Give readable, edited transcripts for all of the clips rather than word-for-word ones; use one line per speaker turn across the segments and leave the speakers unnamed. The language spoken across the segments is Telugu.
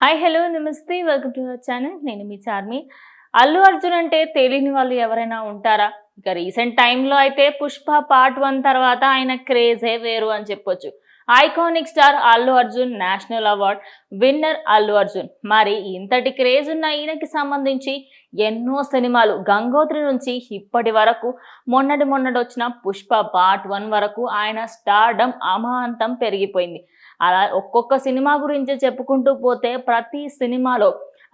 హాయ్ హలో నమస్తే వెల్కమ్ టు అవర్ ఛానల్. నేను మీ చార్మి. అల్లు అర్జున్ అంటే తెలియని వాళ్ళు ఎవరైనా ఉంటారా? ఇక రీసెంట్ టైంలో అయితే పుష్ప పార్ట్ 1 తర్వాత ఆయన క్రేజే వేరు అని చెప్పొచ్చు. Iconic star Allu Arjun, national award winner Allu Arjun. మరి ఇంతటి క్రేజ్ ఉన్న ఈయనకి సంబంధించి ఎన్నో సినిమాలు గంగోత్రి నుంచి ఇప్పటి వరకు మొన్నటి వచ్చిన పుష్ప పార్ట్ 1 వరకు ఆయన స్టార్డమ్ అమాంతం పెరిగిపోయింది. అలా ఒక్కొక్క సినిమా గురించి చెప్పుకుంటూ పోతే ప్రతి సినిమాలో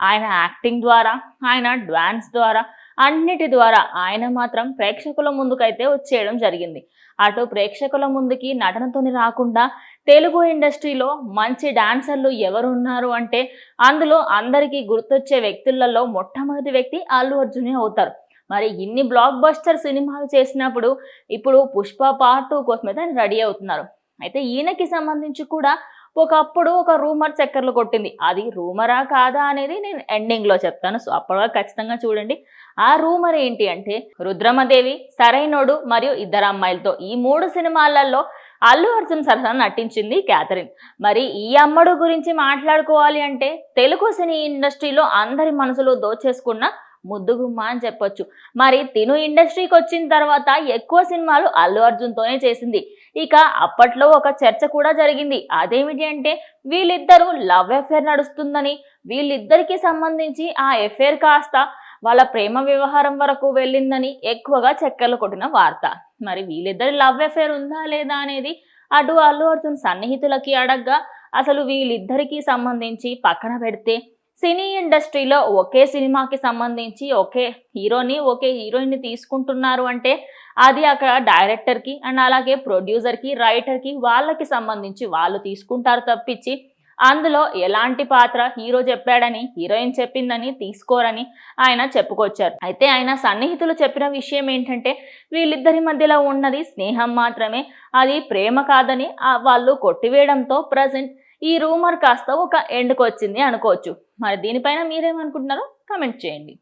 ఆయన యాక్టింగ్ ద్వారా, ఆయన డ్యాన్స్ ద్వారా, అన్నిటి ద్వారా ఆయన మాత్రం ప్రేక్షకుల ముందుకైతే వచ్చేయడం జరిగింది. అటు ప్రేక్షకుల ముందుకి నటనతోని రాకుండా తెలుగు ఇండస్ట్రీలో మంచి డాన్సర్లు ఎవరున్నారు అంటే అందులో అందరికీ గుర్తొచ్చే వ్యక్తులలో మొట్టమొదటి వ్యక్తి అల్లు అర్జునే అవుతారు. మరి ఇన్ని బ్లాక్ బస్టర్ సినిమాలు చేసినప్పుడు ఇప్పుడు పుష్ప పార్ట్ 2 కోసమైతే ఆయన రెడీ అవుతున్నారు. అయితే ఈయనకి సంబంధించి కూడా ఒకప్పుడు ఒక రూమర్ చక్కర్లు కొట్టింది. అది రూమరా కాదా అనేది నేను ఎండింగ్లో చెప్తాను. సో అప్పటివరకు ఖచ్చితంగా చూడండి. ఆ రూమర్ ఏంటి అంటే రుద్రమదేవి, సరైనోడు మరియు ఇద్దరు అమ్మాయిలతో ఈ 3 సినిమాలలో అల్లు అర్జున్ సరసన నటించింది క్యాథరిన్. మరి ఈ అమ్మడు గురించి మాట్లాడుకోవాలి అంటే తెలుగు సినీ ఇండస్ట్రీలో అందరి మనసులో దోచేసుకున్న ముద్దుగుమ్మ అని చెప్పొచ్చు. మరి తిను ఇండస్ట్రీకి వచ్చిన తర్వాత ఎక్కువ సినిమాలు అల్లు అర్జున్తోనే చేసింది. ఇక అప్పట్లో ఒక చర్చ కూడా జరిగింది. అదేమిటి అంటే వీళ్ళిద్దరూ లవ్ అఫేర్ నడుస్తుందని, వీళ్ళిద్దరికి సంబంధించి ఆ అఫేర్ కాస్త వాళ్ళ ప్రేమ వ్యవహారం వరకు వెళ్ళిందని ఎక్కువగా చక్కర్లు కొట్టిన వార్త. మరి వీళ్ళిద్దరి లవ్ అఫేర్ ఉందా లేదా అనేది అటు అల్లు అర్జున్ సన్నిహితులకి అడగ్గా అసలు వీళ్ళిద్దరికీ సంబంధించి పక్కన పెడితే సినీ ఇండస్ట్రీలో ఒకే సినిమాకి సంబంధించి ఒకే హీరోని ఒకే హీరోయిన్ని తీసుకుంటున్నారు అంటే అది అక్కడ డైరెక్టర్కి అండ్ అలాగే ప్రొడ్యూసర్కి రైటర్కి వాళ్ళకి సంబంధించి వాళ్ళు తీసుకుంటారు తప్పించి అందులో ఎలాంటి పాత్ర హీరో చెప్పాడని హీరోయిన్ చెప్పిందని తీసుకోరని ఆయన చెప్పుకొచ్చారు. అయితే ఆయన సన్నిహితులు చెప్పిన విషయం ఏంటంటే వీళ్ళిద్దరి మధ్యలో ఉన్నది స్నేహం మాత్రమే, అది ప్రేమ కాదని వాళ్ళు కొట్టివేయడంతో ప్రజెంట్ ఈ రూమర్ కాస్త ఒక ఎండ్కి వచ్చింది అనుకోవచ్చు. మరి దీనిపైన మీరేమనుకుంటున్నారో కామెంట్ చేయండి.